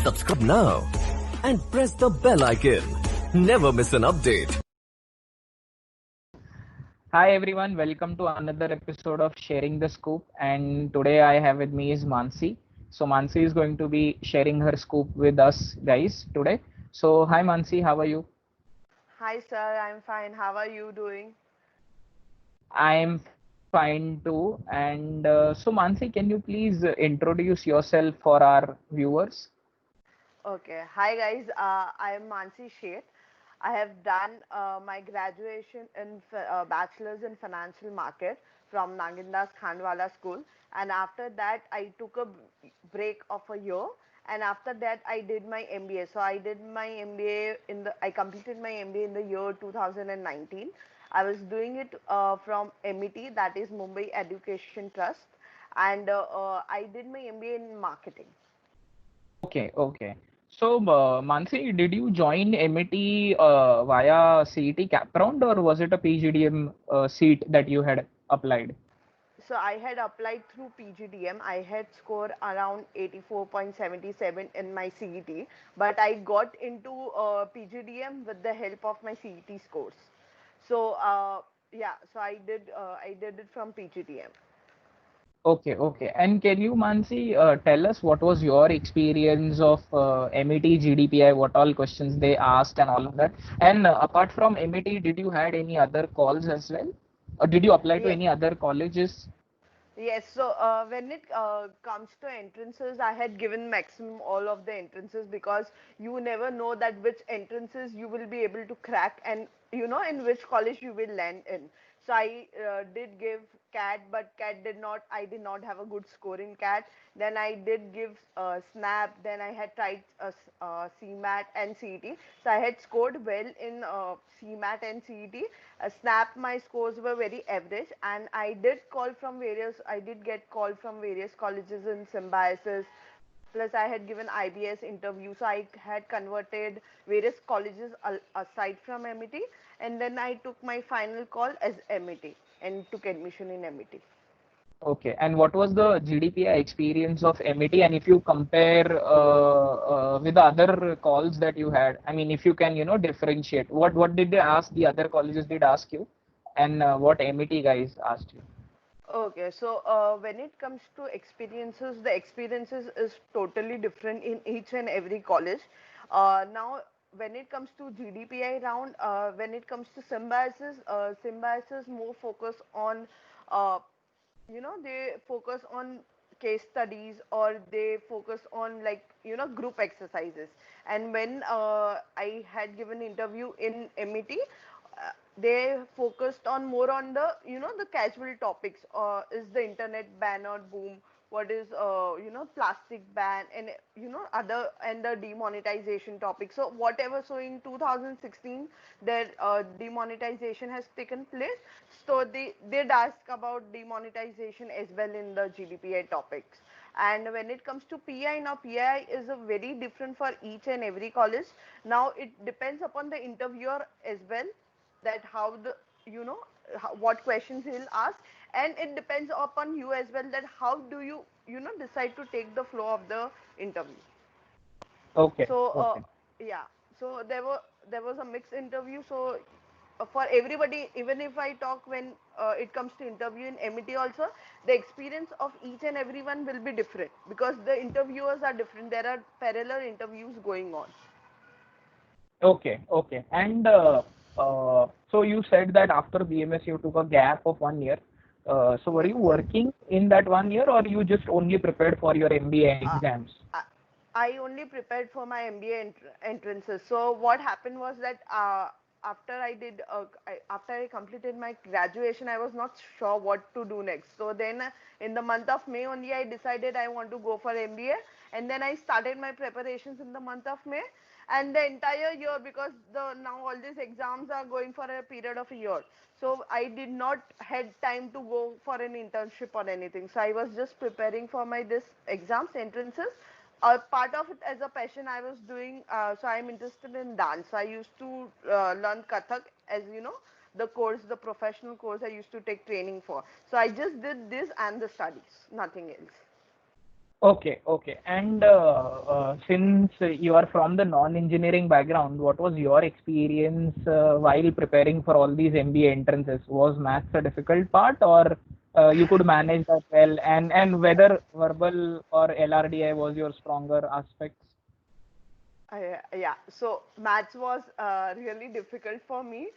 Subscribe now and press the bell icon. Never miss an update. Hi everyone, welcome to another episode of Sharing the Scoop. And today I have with me is Mansi. So Mansi is going to be sharing her scoop with us guys today. So hi Mansi, how are you? Hi, sir. I'm fine. How are you doing? I'm fine too. And so Mansi, can you please introduce yourself for our viewers? Okay. Hi, guys. I am Mansi Sheth. I have done my graduation in bachelor's in financial market from Nagindas Khandwala School, and after that I took a break of a year, and after that I did my MBA. So I did my MBA I completed my MBA in the year 2019. I was doing it from MET, that is Mumbai Education Trust, and I did my MBA in marketing. Okay. So Mansi, did you join MET via CET cap round or was it a PGDM seat that you had applied? So I had applied through PGDM. I had scored around 84.77 in my CET, but I got into PGDM with the help of my CET scores. So yeah, so I did it from PGDM. Okay. And can you, Mansi, tell us what was your experience of MET GDPI, what all questions they asked and all of that? And apart from MET, did you had any other calls as well? Or did you apply to Yeah. any other colleges? Yes, so when it comes to entrances, I had given maximum all of the entrances because you never know that which entrances you will be able to crack and in which college you will land in. So I did give CAT, but CAT I did not have a good score in CAT. Then I did give SNAP, then I had tried CMAT and CET. So I had scored well in CMAT and CET. Snap, my scores were very average, and I did get call from various colleges in symbiosis. Plus, I had given IBS interview, so I had converted various colleges aside from MET, and then I took my final call as MET and took admission in MET. Okay, and what was the GDPI experience of MET? And if you compare with the other calls that you had, I mean, if you can, differentiate, what did they ask? The other colleges did ask you, and what MET guys asked you? Okay, so when it comes to experiences, the experiences is totally different in each and every college. Now, when it comes to GDPI round, when it comes to symbiosis more focus on, uh, they focus on case studies or they focus on like group exercises. And when I had given interview in MET, they focused on more on the the casual topics. Is the internet ban or boom? What is plastic ban and other and the demonetization topic. So whatever, so in 2016 their demonetization has taken place, so they did ask about demonetization as well in the GDPI topics. And when it comes to PI, now PI is a very different for each and every college. Now it depends upon the interviewer as well, that how the what questions he'll ask, and it depends upon you as well, that how do you decide to take the flow of the interview. Okay, So okay. yeah, so there was a mixed interview. So for everybody, even if I talk, when it comes to interview in MET also, the experience of each and everyone will be different because the interviewers are different. There are parallel interviews going on. Okay. And so you said that after BMS you took a gap of 1 year. So were Yes. you working in that 1 year or you just only prepared for your MBA uh, exams? I I only prepared for my MBA entrances. So what happened was that after I completed my graduation, I was not sure what to do next. So then in the month of May only, I decided I want to go for MBA, and then I started my preparations in the month of May, and the entire year, because the now all these exams are going for a period of a year. So I did not had time to go for an internship or anything. So I was just preparing for my this exams entrances. Part of it as a passion I was doing. So I'm interested in dance. So I used to learn Kathak, as the course, the professional course I used to take training for. So I just did this and the studies, nothing else. Okay, okay. And since you are from the non-engineering background, what was your experience while preparing for all these MBA entrances? Was maths a difficult part, or you could manage that well? And whether verbal or LRDI was your stronger aspects? Yeah, so maths was really difficult for me.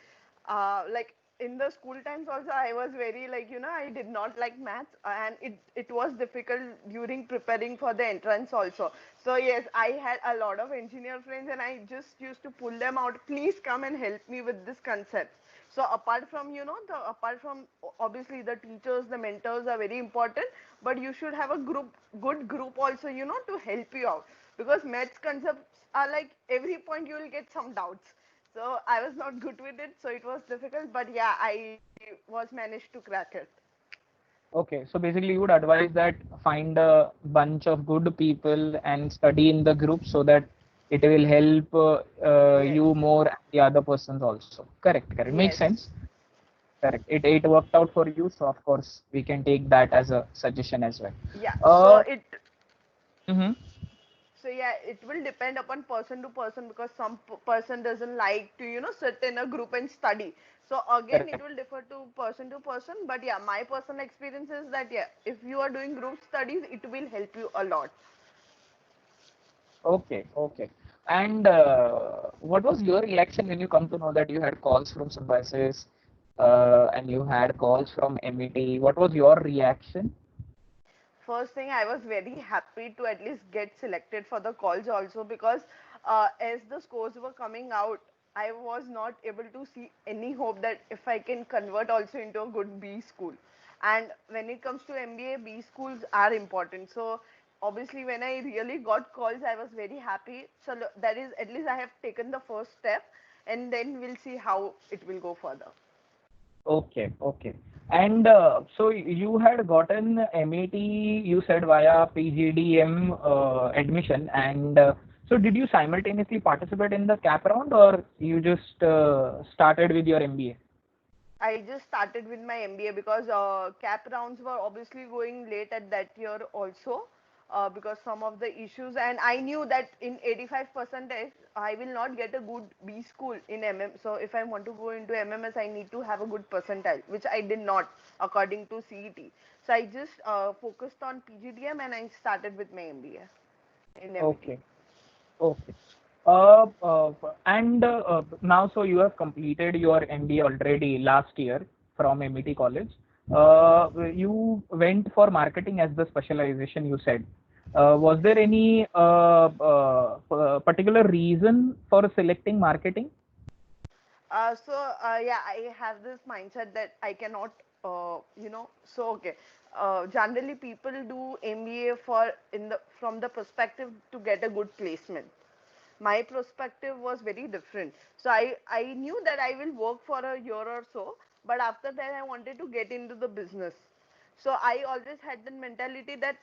Like in the school times also, I was very like, I did not like maths, and it was difficult during preparing for the entrance also. So yes, I had a lot of engineer friends, and I just used to pull them out. Please come and help me with this concept. So apart from apart from obviously the teachers, the mentors are very important, but you should have a good group also, to help you out, because maths concepts are like every point you will get some doubts. So I was not good with it, so it was difficult. But yeah, I was managed to crack it. Okay, so basically you would advise that find a bunch of good people and study in the group so that it will help Yes, you more and the other persons also. Correct, correct. Makes yes, sense. Correct. It worked out for you, so of course we can take that as a suggestion as well. yeah. Uh, mhm. So yeah, it will depend upon person to person, because some person doesn't like to sit in a group and study. So again, it Correct. will differ to person. But yeah, my personal experience is that yeah, if you are doing group studies, it will help you a lot. Okay, okay. And what was your reaction when you come to know that you had calls from Symbiosis and you had calls from MET? What was your reaction? First thing, I was very happy to at least get selected for the calls also, because as the scores were coming out, I was not able to see any hope that if I can convert also into a good B school. And when it comes to MBA, B schools are important. So obviously when I really got calls, I was very happy. So that is, at least I have taken the first step, and then we'll see how it will go further. Okay, okay. And so you had gotten MAT, you said via PGDM admission, and so did you simultaneously participate in the cap round, or you just started with your MBA? I just started with my MBA, because cap rounds were obviously going late at that year also, because some of the issues, and I knew that in 85% I will not get a good B school in MM. So if I want to go into MMS, I need to have a good percentile, which I did not according to CET. So I just focused on PGDM, and I started with my MBA in MET. Okay, okay. And now, so you have completed your MBA already last year from MET College. You went for marketing as the specialization, you said. Was there any particular reason for selecting marketing? Yeah, I have this mindset that I cannot, so okay. Generally, people do MBA for in the from the perspective to get a good placement. My perspective was very different. So I knew that I will work for a year or so, but after that I wanted to get into the business. So I always had the mentality that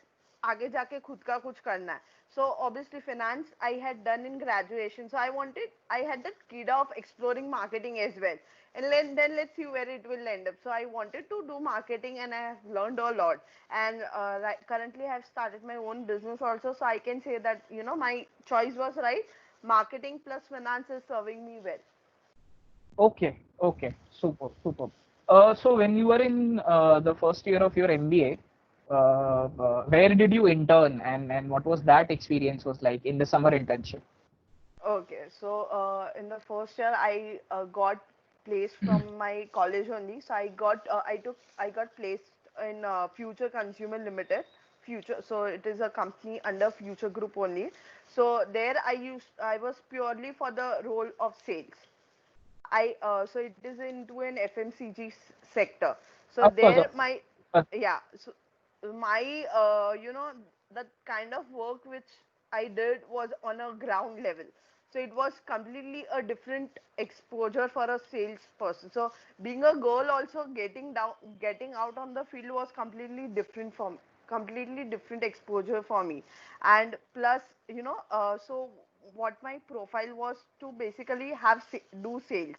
आगे जाके खुद का कुछ करना है. So obviously finance I had done in graduation. So I had that kid of exploring marketing as well. And then let's see where it will end up. So I wanted to do marketing, and I have learned a lot. And currently I have started my own business also. So I can say that my choice was right. Marketing plus finance is serving me well. Okay, okay, super, super. So when you were in the first year of your MBA, where did you intern, and what was that experience was like in the summer internship? Okay, so in the first year, I got placed from my college only. So I got placed in Future Consumer Limited. Future, so it is a company under Future Group only. So there I was purely for the role of sales. So it is into an FMCG sector. So Of course, there of course. my yeah. So my the kind of work which I did was on a ground level. So it was completely a different exposure for a salesperson. So being a girl, also getting out on the field was completely different exposure for me. And plus, so what my profile was to basically do sales.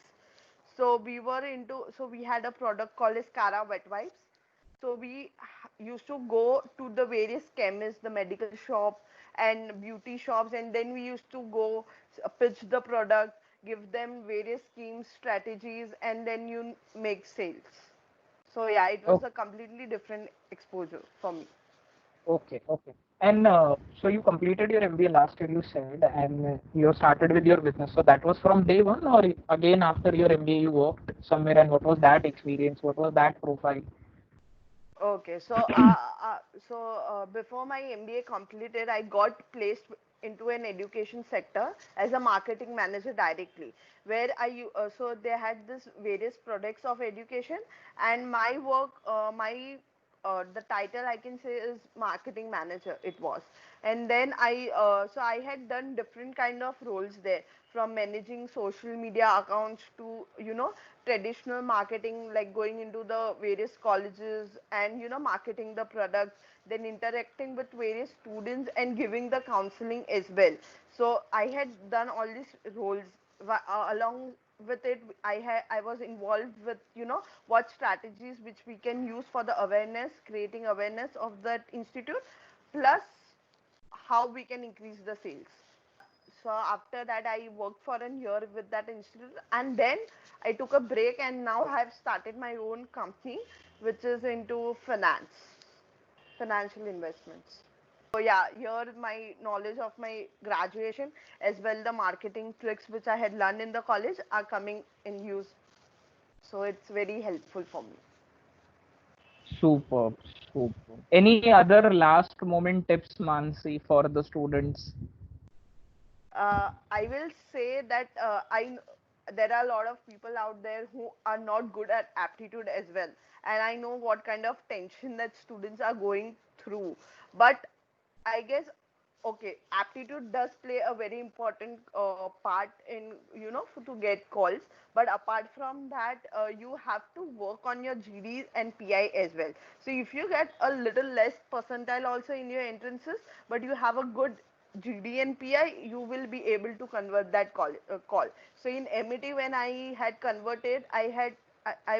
So we had a product called as Cara wet wipes. So used to go to the various chemists, the medical shop, and beauty shops, and then we used to go pitch the product, give them various schemes, strategies, and then you make sales. So yeah, it was Oh, a completely different exposure for me. okay, okay. And so you completed your MBA last year, you said, and you started with your business. So that was from day one, or again after your MBA you worked somewhere, and what was that experience? What was that profile? Okay, before my MBA completed, I got placed into an education sector as a marketing manager directly, where so they had this various products of education, and my work, my the title I can say is marketing manager. It was, and then I had done different kind of roles there, from managing social media accounts to traditional marketing, like going into the various colleges and marketing the products, then interacting with various students and giving the counseling as well. So I had done all these roles. Along with it, I was involved with what strategies which we can use for the awareness, creating awareness of that institute, plus how we can increase the sales. So after that, I worked for a year with that institute, and then I took a break, and now I have started my own company, which is into financial investments. So yeah, here my knowledge of my graduation, as well the marketing tricks which I had learned in the college, are coming in use. So it's very helpful for me. Superb, superb. Any other last moment tips, Mansi, for the students? I will say that there are a lot of people out there who are not good at aptitude as well, and I know what kind of tension that students are going through. But I guess, okay, aptitude does play a very important part in to get calls. But apart from that, you have to work on your GD and PI as well. So if you get a little less percentile also in your entrances, but you have a good GD and PI, you will be able to convert that call. So in MET, when I had converted, I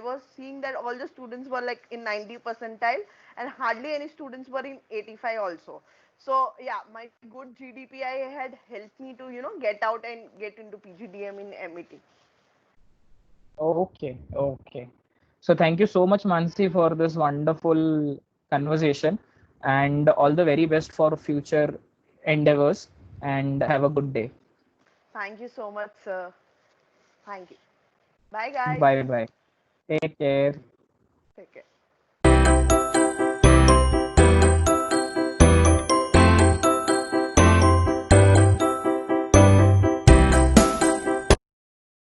was seeing that all the students were like in 90 percentile, and hardly any students were in 85 also. So yeah, my good GDPI had helped me to get out and get into PGDM in MET. Okay, okay. So thank you so much, Mansi, for this wonderful conversation, and all the very best for future endeavors. And have a good day. Thank you so much, sir. Thank you. Bye, guys. Bye bye. Take care. Take care.